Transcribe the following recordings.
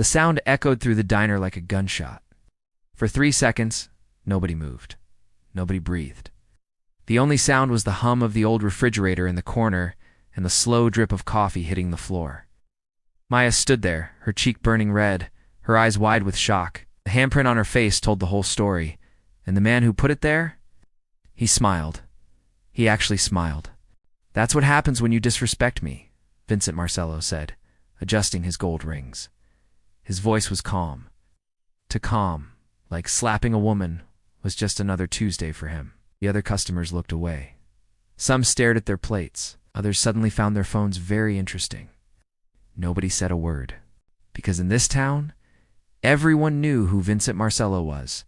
The sound echoed through the diner like a gunshot. For 3 seconds, nobody moved. Nobody breathed. The only sound was the hum of the old refrigerator in the corner and the slow drip of coffee hitting the floor. Maya stood there, her cheek burning red, her eyes wide with shock. The handprint on her face told the whole story, and the man who put it there? He smiled. He actually smiled. "That's what happens when you disrespect me," Vincent Marcello said, adjusting his gold rings. His voice was calm. To calm, like slapping a woman, was just another Tuesday for him. The other customers looked away. Some stared at their plates. Others suddenly found their phones very interesting. Nobody said a word. Because in this town, everyone knew who Vincent Marcello was,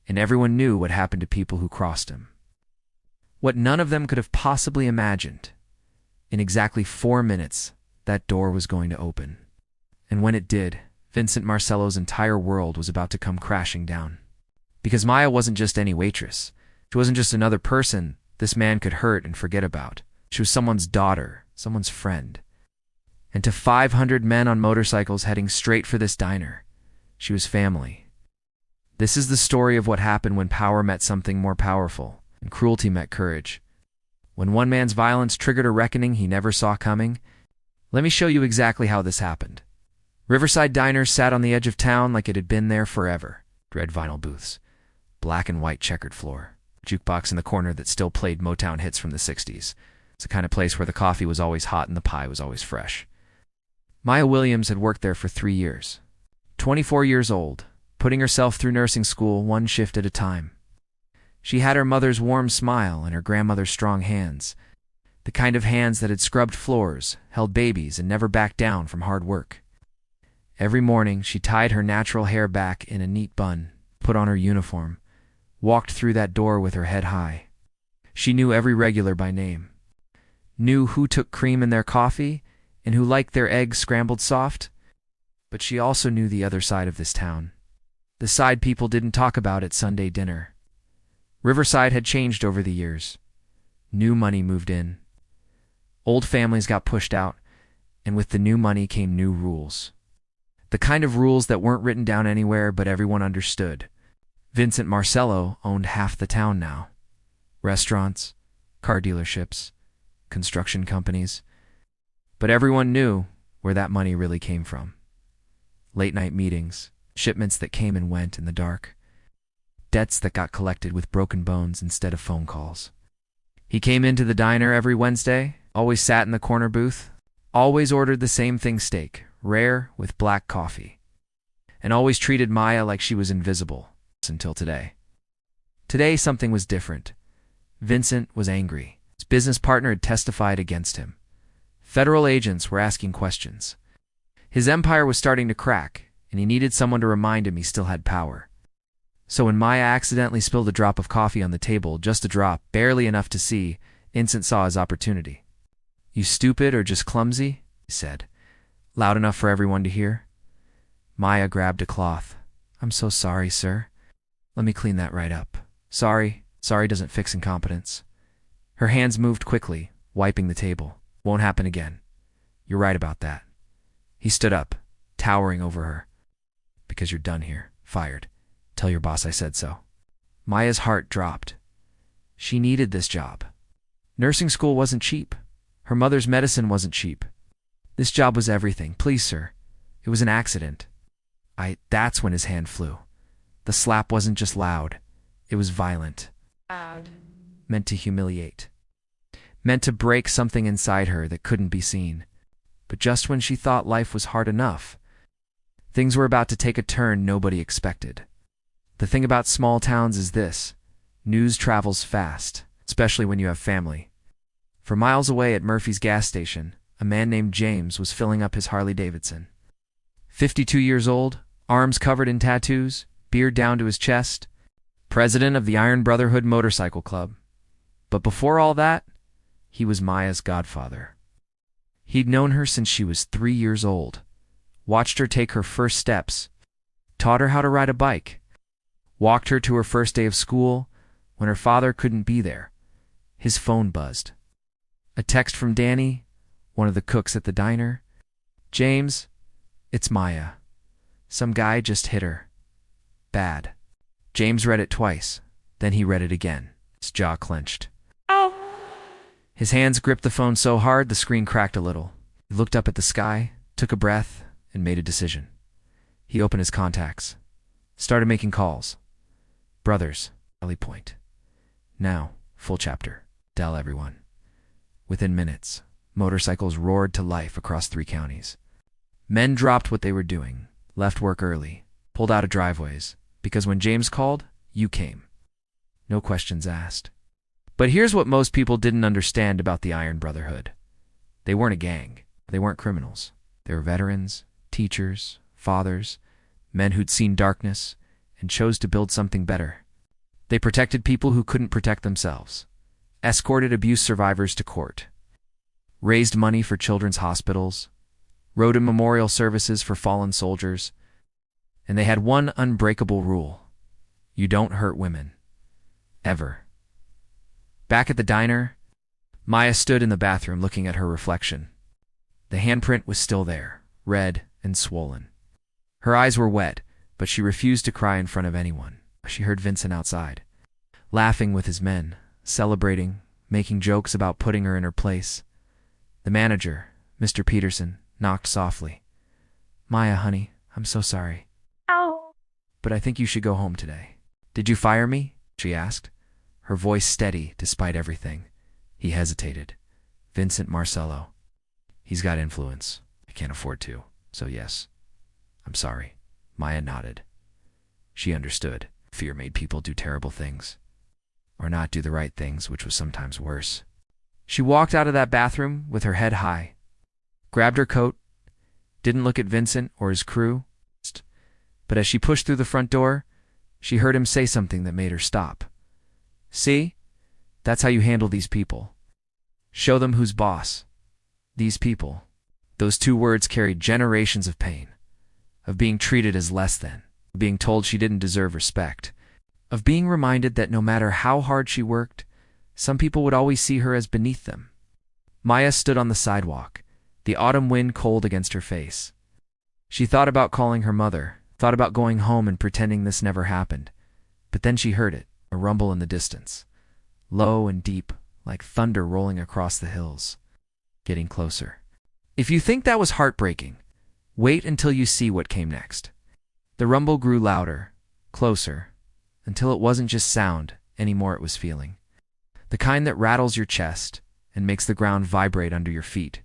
and everyone knew what happened to people who crossed him. What none of them could have possibly imagined. In exactly 4 minutes, that door was going to open. And when it did, Vincent Marcello's entire world was about to come crashing down. Because Maya wasn't just any waitress. She wasn't just another person this man could hurt and forget about. She was someone's daughter, someone's friend. And to 500 men on motorcycles heading straight for this diner, she was family. This is the story of what happened when power met something more powerful, and cruelty met courage. When one man's violence triggered a reckoning he never saw coming. Let me show you exactly how this happened. Riverside Diner sat on the edge of town like it had been there forever. Red vinyl booths, black and white checkered floor, jukebox in the corner that still played Motown hits from the 60s. It's the kind of place where the coffee was always hot and the pie was always fresh. Maya Williams had worked there for 3 years. 24 years old, putting herself through nursing school one shift at a time. She had her mother's warm smile and her grandmother's strong hands, the kind of hands that had scrubbed floors, held babies, and never backed down from hard work. Every morning, she tied her natural hair back in a neat bun, put on her uniform, walked through that door with her head high. She knew every regular by name, knew who took cream in their coffee and who liked their eggs scrambled soft. But she also knew the other side of this town, the side people didn't talk about at Sunday dinner. Riverside had changed over the years. New money moved in. Old families got pushed out, and with the new money came new rules. The kind of rules that weren't written down anywhere but everyone understood. Vincent Marcello owned half the town now. Restaurants, car dealerships, construction companies. But everyone knew where that money really came from. Late-night meetings, shipments that came and went in the dark, debts that got collected with broken bones instead of phone calls. He came into the diner every Wednesday, always sat in the corner booth, always ordered the same thing, steak, rare with black coffee, and always treated Maya like she was invisible, until today. Today something was different. Vincent was angry. His business partner had testified against him. Federal agents were asking questions. His empire was starting to crack, and he needed someone to remind him he still had power. So when Maya accidentally spilled a drop of coffee on the table, just a drop, barely enough to see, Vincent saw his opportunity. "You stupid or just clumsy?" he said, loud enough for everyone to hear. Maya grabbed a cloth. "I'm so sorry, sir. Let me clean that right up. Sorry doesn't fix incompetence." Her hands moved quickly, wiping the table. "Won't happen again. You're right about that." He stood up, towering over her. "Because you're done here. Fired. Tell your boss I said so." Maya's heart dropped. She needed this job. Nursing school wasn't cheap. Her mother's medicine wasn't cheap. This job was everything. "Please, sir. It was an accident." That's when his hand flew. The slap wasn't just loud. It was violent. Loud. Meant to humiliate. Meant to break something inside her that couldn't be seen. But just when she thought life was hard enough, things were about to take a turn nobody expected. The thing about small towns is this: news travels fast, especially when you have family. For miles away at Murphy's gas station, a man named James was filling up his Harley-Davidson. 52 years old, arms covered in tattoos, beard down to his chest, president of the Iron Brotherhood Motorcycle Club. But before all that, he was Maya's godfather. He'd known her since she was 3 years old, watched her take her first steps, taught her how to ride a bike, walked her to her first day of school when her father couldn't be there. His phone buzzed. A text from Danny, one of the cooks at the diner. "James, it's Maya. Some guy just hit her. Bad. James read it twice. Then he read it again. His jaw clenched. Oh. His hands gripped the phone so hard the screen cracked a little. He looked up at the sky, took a breath, and made a decision. He opened his contacts. Started making calls. Brothers, Rally Point. Now, full chapter. Tell everyone. Within minutes, motorcycles roared to life across 3 counties. Men dropped what they were doing, left work early, pulled out of driveways, because when James called, you came. No questions asked. But here's what most people didn't understand about the Iron Brotherhood. They weren't a gang. They weren't criminals. They were veterans, teachers, fathers, men who'd seen darkness and chose to build something better. They protected people who couldn't protect themselves, escorted abuse survivors to court, raised money for children's hospitals, wrote in memorial services for fallen soldiers, and they had one unbreakable rule. You don't hurt women. Ever. Back at the diner, Maya stood in the bathroom looking at her reflection. The handprint was still there, red and swollen. Her eyes were wet, but she refused to cry in front of anyone. She heard Vincent outside, laughing with his men, celebrating, making jokes about putting her in her place. The manager, Mr. Peterson, knocked softly. Maya, honey, I'm so sorry. Oh. But I think you should go home today. Did you fire me? She asked, her voice steady despite everything. He hesitated. Vincent Marcello. He's got influence. I can't afford to, so yes. I'm sorry. Maya nodded. She understood. Fear made people do terrible things. Or not do the right things, which was sometimes worse. She walked out of that bathroom with her head high, grabbed her coat, didn't look at Vincent or his crew, but as she pushed through the front door, she heard him say something that made her stop. See? That's how you handle these people. Show them who's boss. These people. Those 2 words carried generations of pain, of being treated as less than, of being told she didn't deserve respect, of being reminded that no matter how hard she worked, some people would always see her as beneath them. Maya stood on the sidewalk, the autumn wind cold against her face. She thought about calling her mother, thought about going home and pretending this never happened. But then she heard it, a rumble in the distance, low and deep, like thunder rolling across the hills, getting closer. If you think that was heartbreaking, wait until you see what came next. The rumble grew louder, closer, until it wasn't just sound, anymore it was feeling. The kind that rattles your chest and makes the ground vibrate under your feet.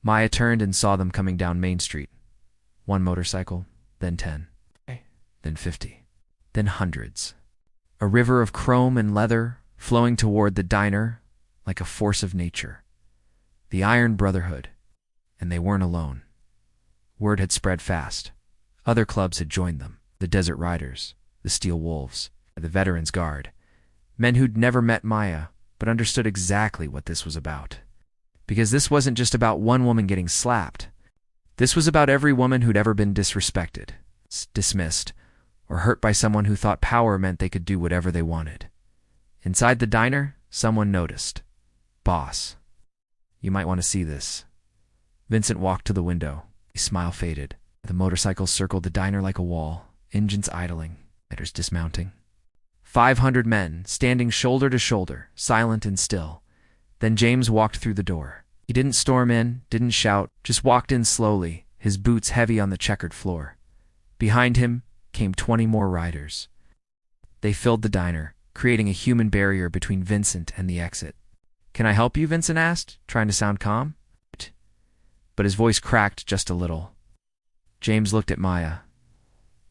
Maya turned and saw them coming down Main Street. 1 motorcycle, then 10, then 50, then hundreds. A river of chrome and leather flowing toward the diner like a force of nature. The Iron Brotherhood. And they weren't alone. Word had spread fast. Other clubs had joined them. The Desert Riders, the Steel Wolves, the Veterans Guard. Men who'd never met Maya, but understood exactly what this was about. Because this wasn't just about one woman getting slapped. This was about every woman who'd ever been disrespected, dismissed, or hurt by someone who thought power meant they could do whatever they wanted. Inside the diner, someone noticed. Boss. You might want to see this. Vincent walked to the window. His smile faded. The motorcycles circled the diner like a wall, engines idling, riders dismounting. 500 men, standing shoulder to shoulder, silent and still. Then James walked through the door. He didn't storm in, didn't shout, just walked in slowly, his boots heavy on the checkered floor. Behind him came 20 more riders. They filled the diner, creating a human barrier between Vincent and the exit. Can I help you? Vincent asked, trying to sound calm. But his voice cracked just a little. James looked at Maya.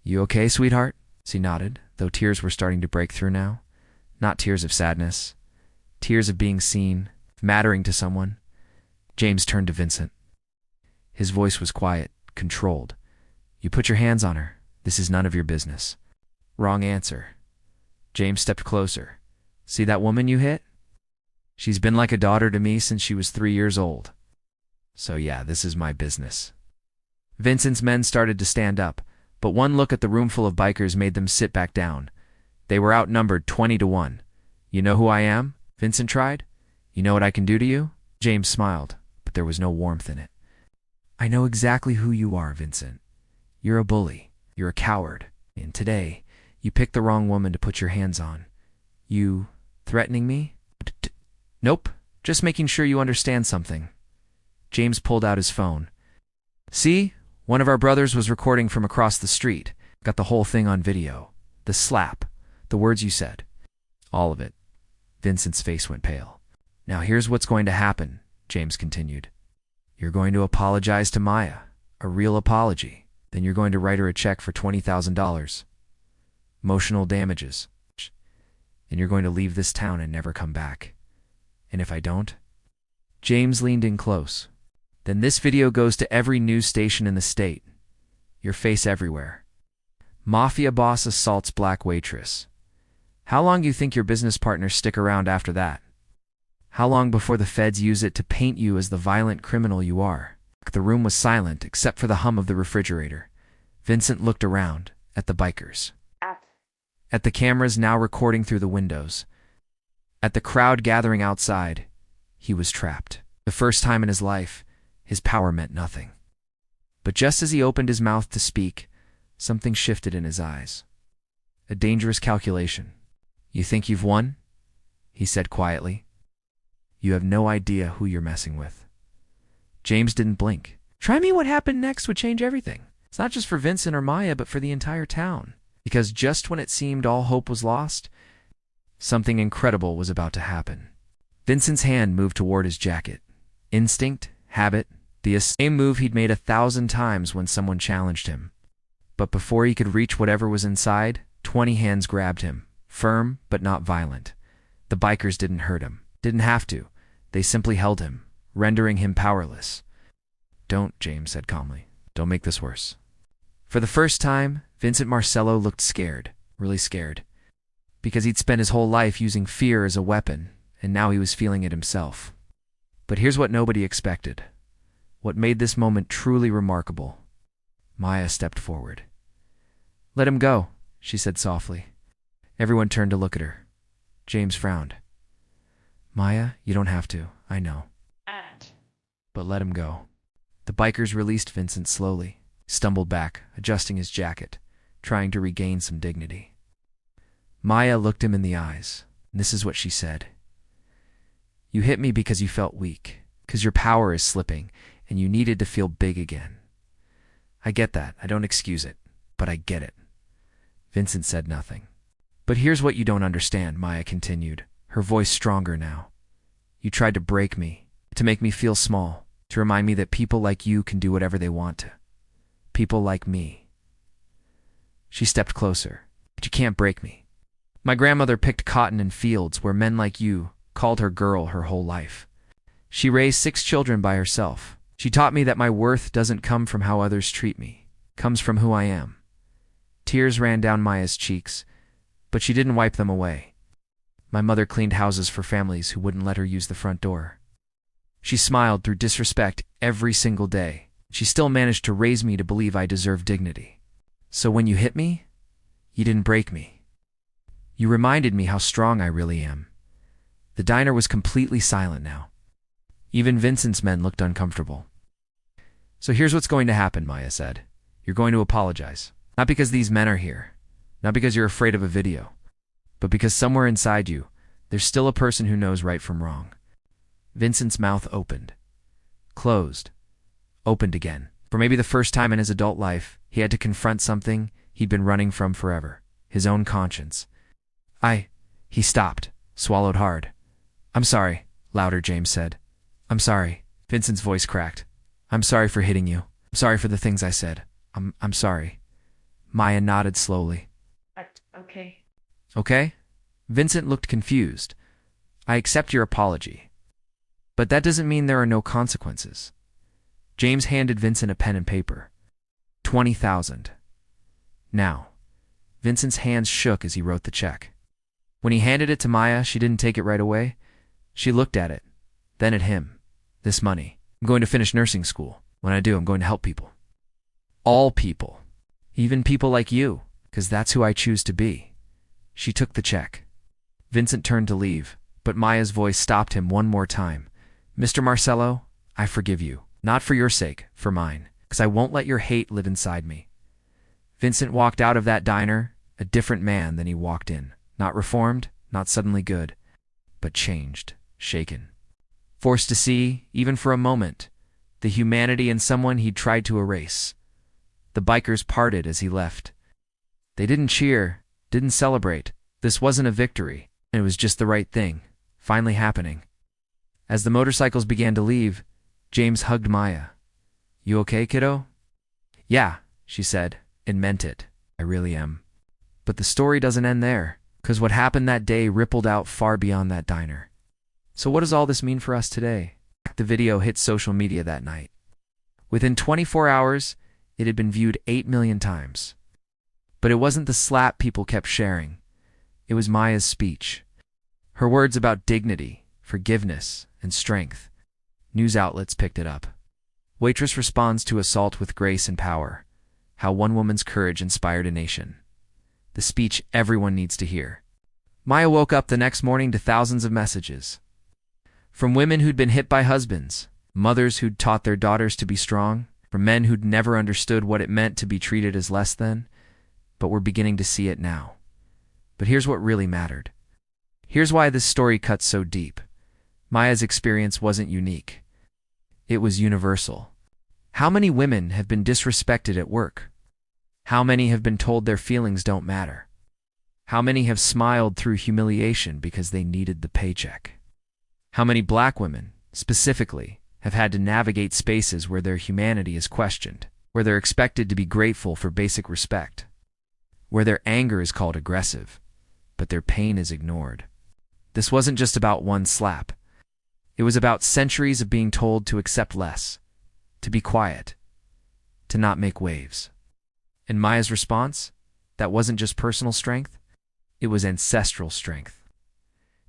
You okay, sweetheart? She nodded, though tears were starting to break through now. Not tears of sadness. Tears of being seen, mattering to someone. James turned to Vincent. His voice was quiet, controlled. You put your hands on her. This is none of your business. Wrong answer. James stepped closer. See that woman you hit? She's been like a daughter to me since she was 3 years old. So yeah, this is my business. Vincent's men started to stand up, but one look at the roomful of bikers made them sit back down. They were outnumbered 20-1. You know who I am? Vincent tried. You know what I can do to you? James smiled, but there was no warmth in it. I know exactly who you are, Vincent. You're a bully. You're a coward. And today, you picked the wrong woman to put your hands on. You threatening me? Nope. Just making sure you understand something. James pulled out his phone. See? One of our brothers was recording from across the street. Got the whole thing on video. The slap. The words you said. All of it. Vincent's face went pale. Now here's what's going to happen, James continued. You're going to apologize to Maya. A real apology. Then you're going to write her a check for $20,000. Emotional damages. And you're going to leave this town and never come back. And if I don't? James leaned in close. Then this video goes to every news station in the state. Your face everywhere. Mafia boss assaults black waitress. How long do you think your business partners stick around after that? How long before the feds use it to paint you as the violent criminal you are? The room was silent except for the hum of the refrigerator. Vincent looked around, at the bikers. At the cameras now recording through the windows. At the crowd gathering outside. He was trapped. The first time in his life, his power meant nothing. But just as he opened his mouth to speak, something shifted in his eyes. A dangerous calculation. You think you've won? He said quietly. You have no idea who you're messing with. James didn't blink. Try me what happened next would change everything. It's not just for Vincent or Maya, but for the entire town. Because just when it seemed all hope was lost, something incredible was about to happen. Vincent's hand moved toward his jacket. Instinct, habit, the same move he'd made 1,000 times when someone challenged him. But before he could reach whatever was inside, 20 hands grabbed him, firm but not violent. The bikers didn't hurt him. Didn't have to. They simply held him, rendering him powerless. Don't, James said calmly. Don't make this worse. For the first time, Vincent Marcello looked scared, really scared. Because he'd spent his whole life using fear as a weapon, and now he was feeling it himself. But here's what nobody expected. What made this moment truly remarkable. Maya stepped forward. Let him go, she said softly. Everyone turned to look at her. James frowned. Maya, you don't have to, I know. But let him go. The bikers released Vincent slowly, stumbled back, adjusting his jacket, trying to regain some dignity. Maya looked him in the eyes, and this is what she said. You hit me because you felt weak, because your power is slipping, and you needed to feel big again. I get that, I don't excuse it, but I get it. Vincent said nothing. But here's what you don't understand, Maya continued, her voice stronger now. You tried to break me, to make me feel small, to remind me that people like you can do whatever they want to. People like me. She stepped closer. But you can't break me. My grandmother picked cotton in fields where men like you called her girl her whole life. She raised 6 children by herself. She taught me that my worth doesn't come from how others treat me. It comes from who I am. Tears ran down Maya's cheeks, but she didn't wipe them away. My mother cleaned houses for families who wouldn't let her use the front door. She smiled through disrespect every single day. She still managed to raise me to believe I deserve dignity. So when you hit me, you didn't break me. You reminded me how strong I really am. The diner was completely silent now. Even Vincent's men looked uncomfortable. So here's what's going to happen, Maya said. You're going to apologize. Not because these men are here. Not because you're afraid of a video. But because somewhere inside you, there's still a person who knows right from wrong. Vincent's mouth opened. Closed. Opened again. For maybe the first time in his adult life, he had to confront something he'd been running from forever. His own conscience. He stopped, swallowed hard. I'm sorry, louder, James said. I'm sorry. Vincent's voice cracked. I'm sorry for hitting you. I'm sorry for the things I said. I'm sorry. Maya nodded slowly. Okay. Okay? Vincent looked confused. I accept your apology. But that doesn't mean there are no consequences. James handed Vincent a pen and paper. 20,000. Now. Vincent's hands shook as he wrote the check. When he handed it to Maya, she didn't take it right away. She looked at it, then at him. This money. I'm going to finish nursing school. When I do, I'm going to help people. All people. Even people like you, because that's who I choose to be. She took the check. Vincent turned to leave, but Maya's voice stopped him one more time. Mr. Marcello, I forgive you. Not for your sake, for mine, because I won't let your hate live inside me. Vincent walked out of that diner a different man than he walked in. Not reformed, not suddenly good, but changed, shaken. Forced to see, even for a moment, the humanity in someone he'd tried to erase. The bikers parted as he left. They didn't cheer, didn't celebrate. This wasn't a victory. It was just the right thing, finally happening. As the motorcycles began to leave, James hugged Maya. "You okay, kiddo?" "Yeah," she said, and meant it. "I really am." But the story doesn't end there, because what happened that day rippled out far beyond that diner. So what does all this mean for us today? The video hit social media that night. Within 24 hours, it had been viewed 8 million times. But it wasn't the slap people kept sharing. It was Maya's speech. Her words about dignity, forgiveness, and strength. News outlets picked it up. Waitress responds to assault with grace and power. How one woman's courage inspired a nation. The speech everyone needs to hear. Maya woke up the next morning to thousands of messages. From women who'd been hit by husbands, mothers who'd taught their daughters to be strong, from men who'd never understood what it meant to be treated as less than, but were beginning to see it now. But here's what really mattered. Here's why this story cuts so deep. Maya's experience wasn't unique. It was universal. How many women have been disrespected at work? How many have been told their feelings don't matter? How many have smiled through humiliation because they needed the paycheck? How many black women, specifically, have had to navigate spaces where their humanity is questioned, where they're expected to be grateful for basic respect, where their anger is called aggressive, but their pain is ignored? This wasn't just about one slap. It was about centuries of being told to accept less, to be quiet, to not make waves. And Maya's response? That wasn't just personal strength, it was ancestral strength.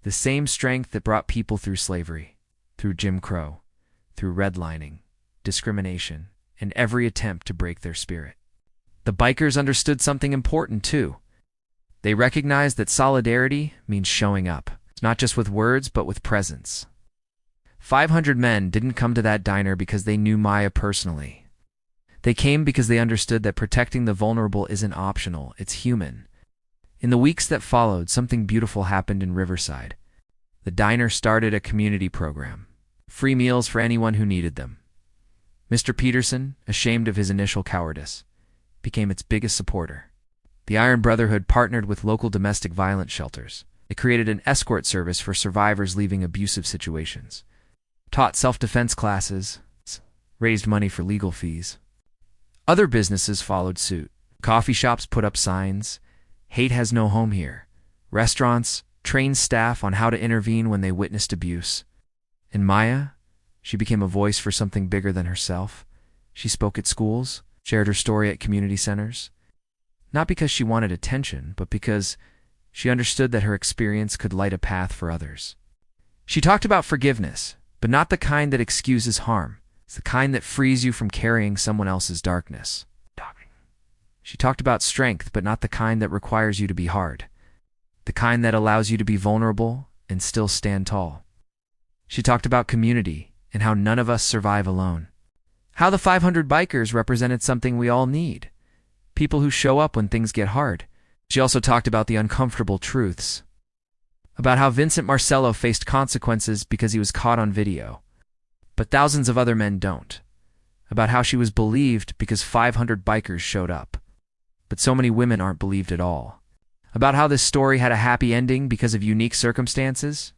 The same strength that brought people through slavery, through Jim Crow, through redlining, discrimination, and every attempt to break their spirit. The bikers understood something important too. They recognized that solidarity means showing up, not just with words, but with presence. 500 men didn't come to that diner because they knew Maya personally. They came because they understood that protecting the vulnerable isn't optional, it's human. In the weeks that followed, something beautiful happened in Riverside. The diner started a community program. Free meals for anyone who needed them. Mr. Peterson, ashamed of his initial cowardice, became its biggest supporter. The Iron Brotherhood partnered with local domestic violence shelters. It created an escort service for survivors leaving abusive situations. Taught self-defense classes, raised money for legal fees. Other businesses followed suit. Coffee shops put up signs, "Hate has no home here." Restaurants trained staff on how to intervene when they witnessed abuse. And Maya, she became a voice for something bigger than herself. She spoke at schools, shared her story at community centers. Not because she wanted attention, but because she understood that her experience could light a path for others. She talked about forgiveness, but not the kind that excuses harm. It's the kind that frees you from carrying someone else's darkness. She talked about strength, but not the kind that requires you to be hard. The kind that allows you to be vulnerable and still stand tall. She talked about community and how none of us survive alone. How the 500 bikers represented something we all need. People who show up when things get hard. She also talked about the uncomfortable truths. About how Vincent Marcello faced consequences because he was caught on video, but thousands of other men don't. About how she was believed because 500 bikers showed up, but so many women aren't believed at all. About how this story had a happy ending because of unique circumstances.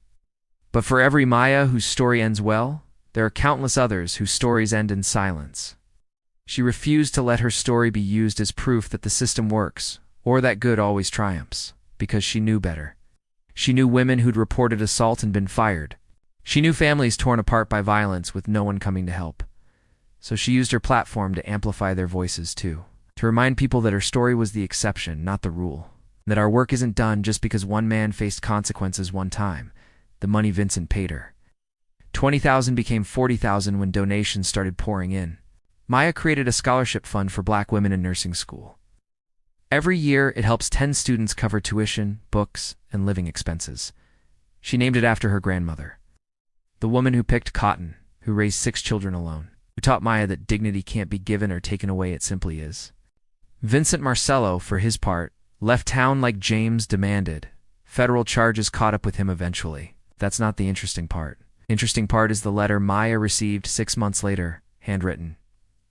But for every Maya whose story ends well, there are countless others whose stories end in silence. She refused to let her story be used as proof that the system works, or that good always triumphs, because she knew better. She knew women who'd reported assault and been fired. She knew families torn apart by violence with no one coming to help. So she used her platform to amplify their voices too. To remind people that her story was the exception, not the rule. That our work isn't done just because one man faced consequences one time. The money Vincent paid her. 20,000 became 40,000 when donations started pouring in. Maya created a scholarship fund for black women in nursing school. Every year, it helps 10 students cover tuition, books, and living expenses. She named it after her grandmother. The woman who picked cotton, who raised 6 children alone, who taught Maya that dignity can't be given or taken away, it simply is. Vincent Marcello, for his part, left town like James demanded. Federal charges caught up with him eventually. That's not the interesting part. Interesting part is the letter Maya received 6 months later, handwritten,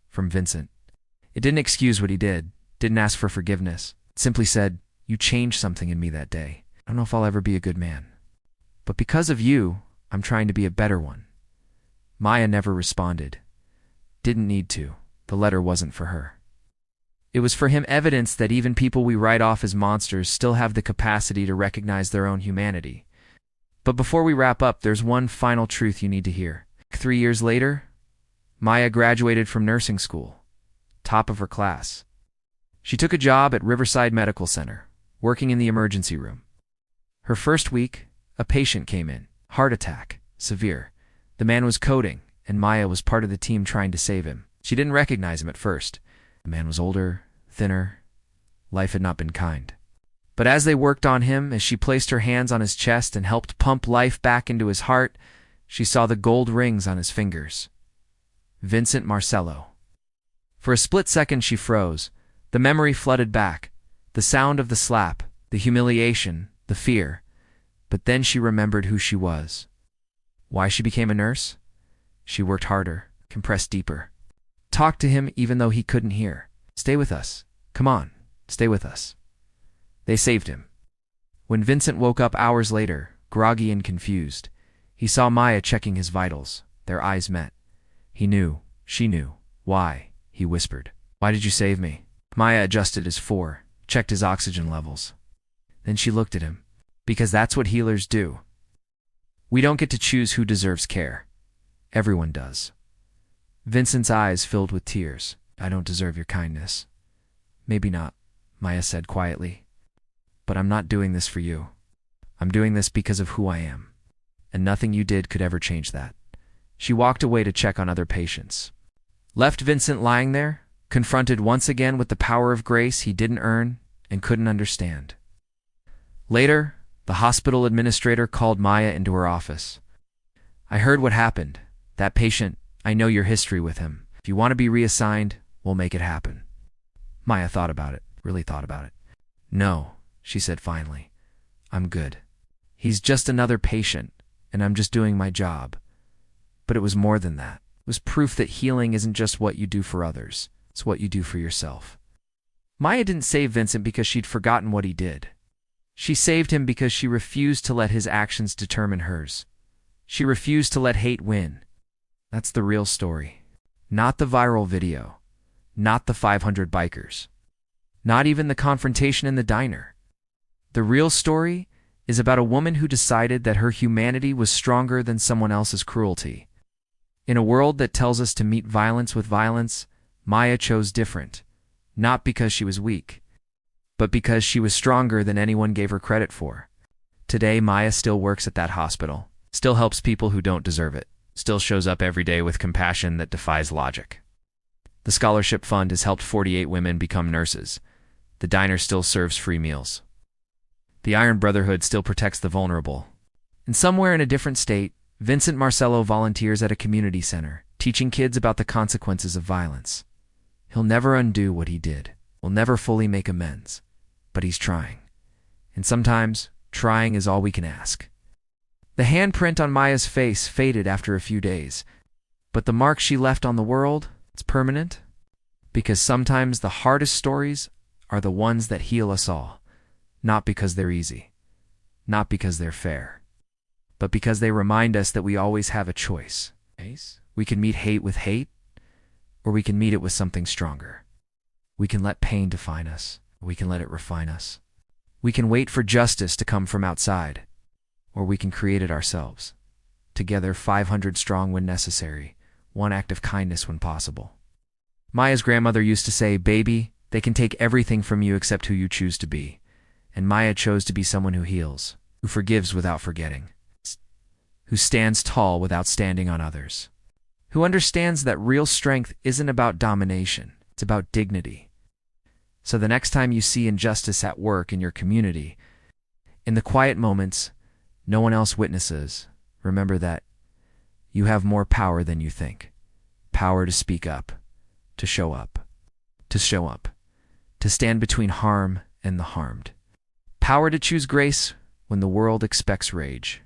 from Vincent. It didn't excuse what he did, didn't ask for forgiveness. It simply said, "You changed something in me that day. I don't know if I'll ever be a good man. But because of you, I'm trying to be a better one." Maya never responded. Didn't need to. The letter wasn't for her. It was for him evidence that even people we write off as monsters still have the capacity to recognize their own humanity. But before we wrap up, there's one final truth you need to hear. 3 years later, Maya graduated from nursing school, top of her class. She took a job at Riverside Medical Center, working in the emergency room. Her first week, a patient came in, heart attack, severe. The man was coding, and Maya was part of the team trying to save him. She didn't recognize him at first. The man was older, thinner. Life had not been kind. But as they worked on him, as she placed her hands on his chest and helped pump life back into his heart, she saw the gold rings on his fingers. Vincent Marcello. For a split second she froze. The memory flooded back. The sound of the slap, the humiliation, the fear. But then she remembered who she was. Why she became a nurse? She worked harder, compressed deeper. Talked to him even though he couldn't hear. "Stay with us. Come on, stay with us." They saved him. When Vincent woke up hours later, groggy and confused, he saw Maya checking his vitals. Their eyes met. He knew. She knew. "Why?" he whispered. "Why did you save me?" Maya adjusted his checked his oxygen levels. Then she looked at him. "Because that's what healers do. We don't get to choose who deserves care. Everyone does." Vincent's eyes filled with tears. "I don't deserve your kindness." "Maybe not," Maya said quietly. "But I'm not doing this for you. I'm doing this because of who I am. And nothing you did could ever change that." She walked away to check on other patients. Left Vincent lying there, confronted once again with the power of grace he didn't earn and couldn't understand. Later, the hospital administrator called Maya into her office. "I heard what happened. That patient, I know your history with him. If you want to be reassigned, we'll make it happen." Maya thought about it, really thought about it. "No," she said finally. "I'm good. He's just another patient, and I'm just doing my job." But it was more than that. It was proof that healing isn't just what you do for others. It's what you do for yourself. Maya didn't save Vincent because she'd forgotten what he did. She saved him because she refused to let his actions determine hers. She refused to let hate win. That's the real story. Not the viral video. Not the 500 bikers. Not even the confrontation in the diner. The real story is about a woman who decided that her humanity was stronger than someone else's cruelty. In a world that tells us to meet violence with violence, Maya chose different. Not because she was weak, but because she was stronger than anyone gave her credit for. Today, Maya still works at that hospital, still helps people who don't deserve it, still shows up every day with compassion that defies logic. The scholarship fund has helped 48 women become nurses. The diner still serves free meals. The Iron Brotherhood still protects the vulnerable. And somewhere in a different state, Vincent Marcello volunteers at a community center, teaching kids about the consequences of violence. He'll never undo what he did. Will never fully make amends. But he's trying. And sometimes, trying is all we can ask. The handprint on Maya's face faded after a few days. But the mark she left on the world, it's permanent. Because sometimes the hardest stories are the ones that heal us all. Not because they're easy. Not because they're fair. But because they remind us that we always have a choice. We can meet hate with hate, or we can meet it with something stronger. We can let pain define us, or we can let it refine us. We can wait for justice to come from outside, or we can create it ourselves. Together, 500 strong when necessary, one act of kindness when possible. Maya's grandmother used to say, "Baby, they can take everything from you except who you choose to be." And Maya chose to be someone who heals, who forgives without forgetting, who stands tall without standing on others, who understands that real strength isn't about domination, it's about dignity. So the next time you see injustice at work in your community, in the quiet moments no one else witnesses, remember that you have more power than you think. Power to speak up, to show up, to show up. to stand between harm and the harmed. Power to choose grace when the world expects rage.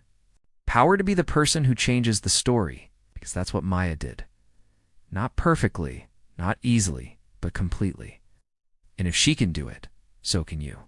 Power to be the person who changes the story, because that's what Maya did. Not perfectly, not easily, but completely. And if she can do it, so can you.